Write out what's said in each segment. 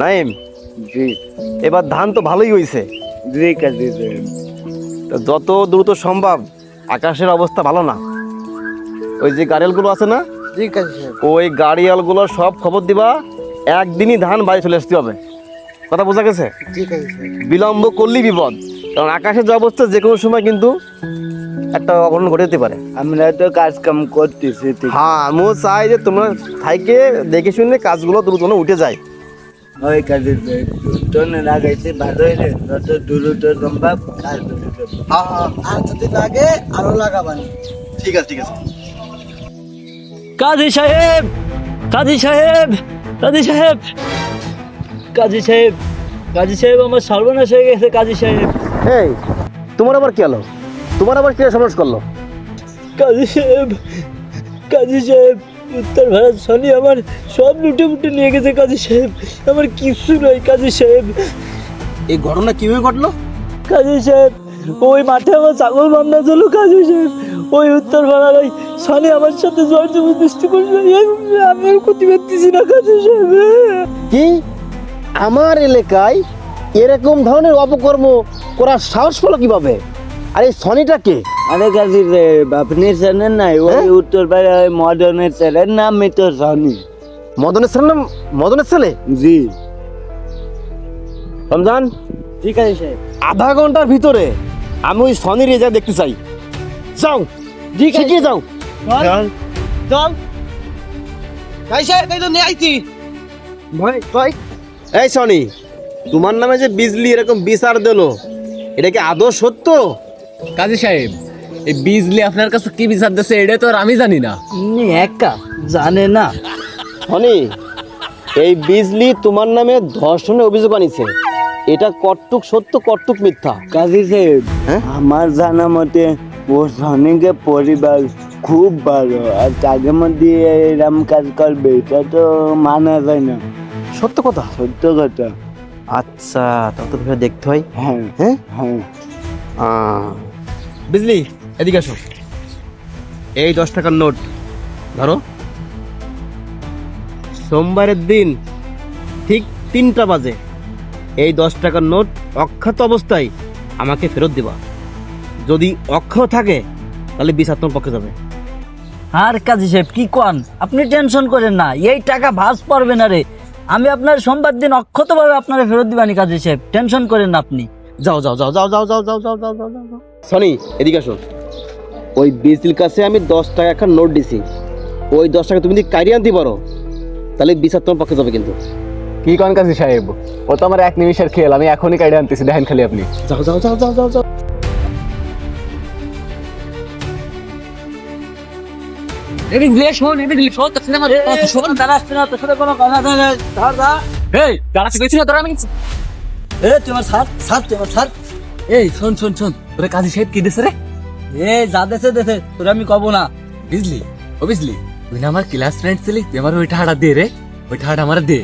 নাইম, জি এবার ধান তো ভালোই হয়েছে। জি কাজী সাহেব। তো যত দ্রুত সম্ভব, আকাশের অবস্থা ভালো না, ওই যে গাড়িয়ালগুলো আছে না, জি কাজী সাহেব। ওই গাড়িয়ালগুলো সব খবর দিবা, একদিনই ধান বাড়ি চলে আসতে হবে। কথা বোঝা গেছে? জি কাজী সাহেব। বিলম্ব করলেই বিপদ, কারণ আকাশের যে অবস্থা যে কোনো সময় কিন্তু একটা অঘটন ঘটে যেতে পারে। আমরা তো কাজ কাম করতেছি ঠিক। হ্যাঁ, আমিও চাই যে তোমরা থাইকে দেখে শুনে কাজগুলো দ্রুত উঠে যায়। ওই কাজী সাহেব তো না গাইছে ভালো হইলে যত দ্রুত সম্ভব কাজ করতে হবে। হ্যাঁ হ্যাঁ, আর যদি লাগে আরো লাগাবানি। ঠিক আছে ঠিক আছে। কাজী সাহেব, কাজী সাহেব, কাজী সাহেব, কাজী সাহেব, কাজী সাহেব, আমার সর্বনাশ হয়ে গেছে কাজী সাহেব। এই, তোমার আবার কি হলো? তোমার আবার কি সমস্যা করলো? কাজী সাহেব, কাজী সাহেব, উত্তর ভারত শনি আমার সব লুটে ফুটে নিয়ে গেছে কাজী সাহেব। আমার কিছু নয় কাজী সাহেব। এই ঘটনা কিভাবে ঘটলো? কাজী সাহেব, ওই মাঠে আমার ছাগল বান্ধা ছিল কাজী সাহেব। ওই উত্তর ভাড়ার ওই শনি আমার সাথে জোর জবরদস্তি করলো। আমি আর ক্ষতি পারতেছি না কাজী সাহেব। কি আমার এলাকায় এরকম ধরনের অপকর্ম করার সাহস পেলো কিভাবে? আর এই সনিটা কে? আরে কাজী সাহেব আপনি জানেন না ওই উত্তর পাড়ায় মডার্নের ছেলের নাম তো সনি। মদনের ছেলে নাম? মদনের ছেলে? জি রমজান, জি কাজী সাহেব। আধা ঘন্টার ভিতরে আমি ওই সনির রেজা দেখতে চাই। যাও, জি শিখিয়ে যাও। চল চল। কাজী সাহেব এই তো নিয়ে আইছি। ভয় ভয়। এই সনি, তোমার নামে যে বিজলি এরকম বিচার দিলো, এটা কি আদৌ সত্য? কাজী সাহেব, এই বিজলি আপনার কাছে কি বিচার দিচ্ছে এটা তো আর আমি জানি না। একা জানে না। সনি, এই বিজলি তোমার নামে ধর্ষণের অভিযোগ আনিছে, এটা কটুক সত্য কটুক মিথ্যা? কাজী সাহেব হ্যাঁ? আমার জানা মতে ও সনিকে পরিবার খুব ভালো আর তাদের মধ্যে এরম কাজ করবে এটা তো মানা যায় না। সত্য কথা? সত্য কথা। আচ্ছা, তত ভেবে দেখতে হয়। হ্যাঁ হ্যাঁ, হ্যাঁ। বিজলি এদিকে আসো। এই 10 টাকার নোট ধরো। সোমবারের দিন ঠিক 3টা বাজে এই 10 টাকার নোট অক্ষত অবস্থায় আমাকে ফেরত দিবা। যদি অক্ষত থাকে তাহলে বিচার তোমার পক্ষে যাবে। আর কাজী সাহেব কি কোন, আপনি টেনশন করেন না, এই টাকা ভাস পড়বে না রে। আমি আপনার সোমবার দিন অক্ষতভাবে আপনারা ফেরত দিবানি কাজী সাহেব, টেনশন করেন না আপনি। যাও যাও যাও যাও যাও যাও যাও যাও যাও যাও যাও। সনি এদিকে আসো। ওই বিজলির কাছে আমি 10 টাকা একটা নোট দিছি, ওই 10 টাকা তুমি যদি কাইরে আনতে পারো তাহলে বিচার তোমার পক্ষে যাবে কিন্তু। কি কন কাজী সাহেব, ও তো আমার 1 নিমিষের খেল, আমি এখনই কাইডে আনতেছি, দেখেন খালি আপনি। যাও যাও যাও যাও যাও যাও। শোন তারা আসছে না, তোর সাথে কোনো কথা নেই। ধর ধর। এই দাঁড়াচ্ছি কইছি না তোরা, আমি এ তোমার স্যার স্যার তোমার স্যার। এই শোন শোন শোন, তোরা কাজী সাহেব কি দিছে রে? এ যা দেশে দেশে তোর আমি কব না। বিজলি, ও বিজলি, তুই না আমার ক্লাস ফ্রেন্ড ছিলি, তুই আমার ওই টাকাটা দে রে, ওই টাকাটা আমার দে।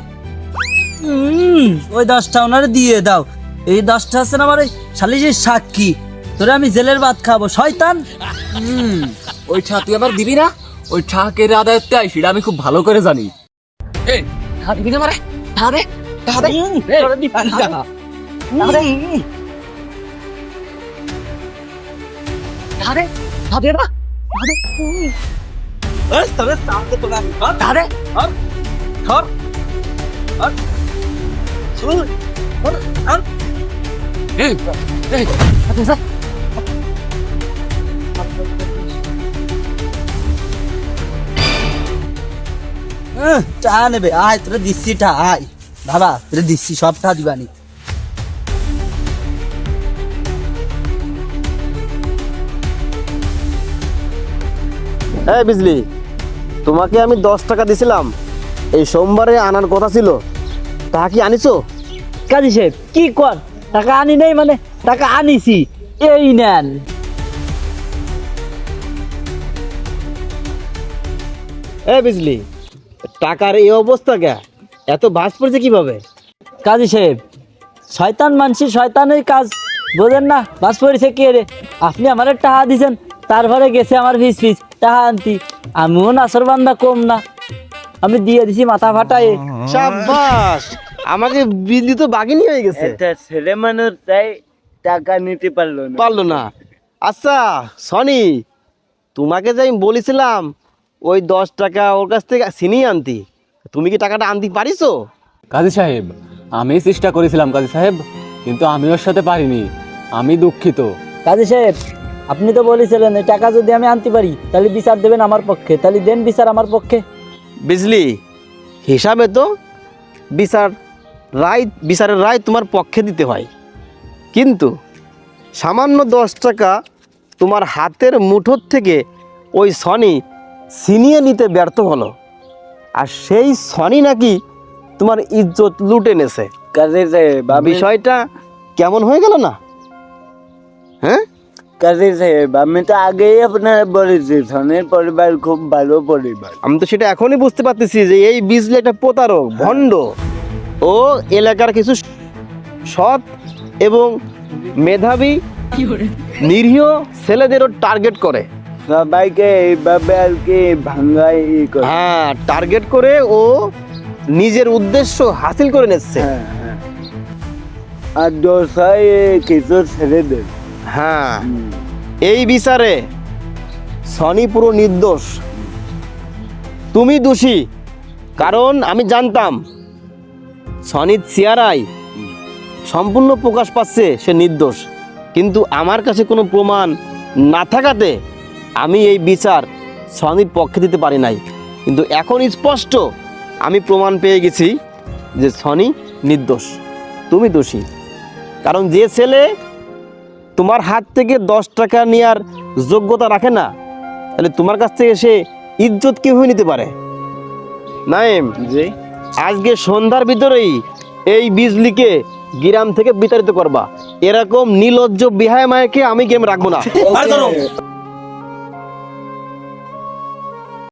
ওই 10টা ওনারে দিয়ে দাও। এই 10টা আছে না আমার ওই সালিসের সাক্ষী, তোরে আমি জেলের ভাত খাবো শয়তান। ওই টাকা তুই আবার দিবি না? ওই টাকার আদায়তে আই সেটা আমি খুব ভালো করে জানি। এই টাকা দিবি না মারে? টাকা দে, টাকা দে। তোরে দিবা না। টাকা দে, টাকা দে, টাকা দে না, টাকা দে। তোরে সামনে তোরা টাকা দে। ধর ধর শুন ধর। এই এই আচ্ছা স্যার, টা নেবে আয়, তোরে দিচ্ছি টা আয় বাবা, তোরে দিচ্ছি সবটা দিবানি। হ্যাঁ বিজলি, তোমাকে আমি 10 টাকা দিছিলাম, এই সোমবারে আনার কথা ছিল, টাকা কি আনিছো? কাজী সাহেব কি কর, টাকা আনি নাই মানে টাকা আনিছি, এই নেন। এ বিজলি, টাকার এই অবস্থা কে? এত ভাস পড়েছে কিভাবে? কাজী সাহেব শয়তান মানসি শয়তানের কাজ, বোঝেন না? বাস পড়েছে কে রে? আপনি আমার টাকা দিছেন, তারপরে গেছে আমার ফিস ফিস টাকা আনতি, আমিও নাসর বান্দা কম না, আমি দিয়ে দিছি মাথা ফাটায়। শাবাশ, আমাকে বিজলি তো বাগিনী হয়ে গেছে, একটা ছেলে মানুষ তাই টাকা নিতে পারলো না। পারলো না। আচ্ছা সনি, তোমাকে যে আমি বলেছিলাম ওই 10 টাকা ওর কাছ থেকে ছিনিয়ে আনতি, তুমি কি টাকাটা আনতে পারিছো? কাজী সাহেব, আমি চেষ্টা করেছিলাম কাজী সাহেব, কিন্তু আমি ওর সাথে পারিনি। আমি দুঃখিত। কাজী সাহেব, আপনি তো বলেছিলেন এই টাকা যদি আমি আনতে পারি তাহলে বিচার দেবেন আমার পক্ষে, তাহলে দেন বিচার আমার পক্ষে। বিজলি হিসাবে তো বিচারের রায় তোমার পক্ষে দিতে হয়, কিন্তু সামান্য 10 টাকা তোমার হাতের মুঠোর থেকে ওই সনি ছিনিয়ে নিতে ব্যর্থ হলো, আর সেই সনি নাকি তোমার ইজ্জত লুটে নেছে। কাজী সাহেব, বিষয়টা কেমন হয়ে গেল না? হ্যাঁ, কাজী সাহেব, আমি তো আগেই আপনারা বলেছি সনের পরিবার খুব ভালো পরিবার। আমি তো সেটা এখনই বুঝতে পারতেছি যে এই বিজলি একটা প্রতারক, ভণ্ড। ও এলাকার কিছু সৎ এবং মেধাবী নিরীহ ছেলেদেরও টার্গেট করে। সবাইকে এইভাবে আর কি ভাঙ্গাই করে। হ্যাঁ, টার্গেট করে ও নিজের উদ্দেশ্য হাসিল করে নিচ্ছে। হ্যাঁ, হ্যাঁ। আর দোষ হয় কিছু ছেলেদের। হ্যাঁ, এই বিচারে সনি পুরো নির্দোষ, তুমি দোষী। কারণ আমি জানতাম সনির চেহারায় সম্পূর্ণ প্রকাশ পাচ্ছে সে নির্দোষ, কিন্তু আমার কাছে কোনো প্রমাণ না থাকাতে আমি এই বিচার সনির পক্ষে দিতে পারি নাই। কিন্তু এখন স্পষ্ট আমি প্রমাণ পেয়ে গেছি যে সনি নির্দোষ, তুমি দোষী। কারণ যে ছেলে তোমার হাত থেকে 10 টাকা নেওয়ার যোগ্যতা রাখে না, তাহলে তোমার কাছ থেকে সে ইজ্জত কিভাবে নিতে পারে? নাইম, জি, আজকে সন্ধ্যার ভিতরেই এই বিজলিকে গ্রাম থেকে বিতাড়িত করবা। এরকম নির্লজ্জ বিহায় মায়কে আমি গেম রাখবো না।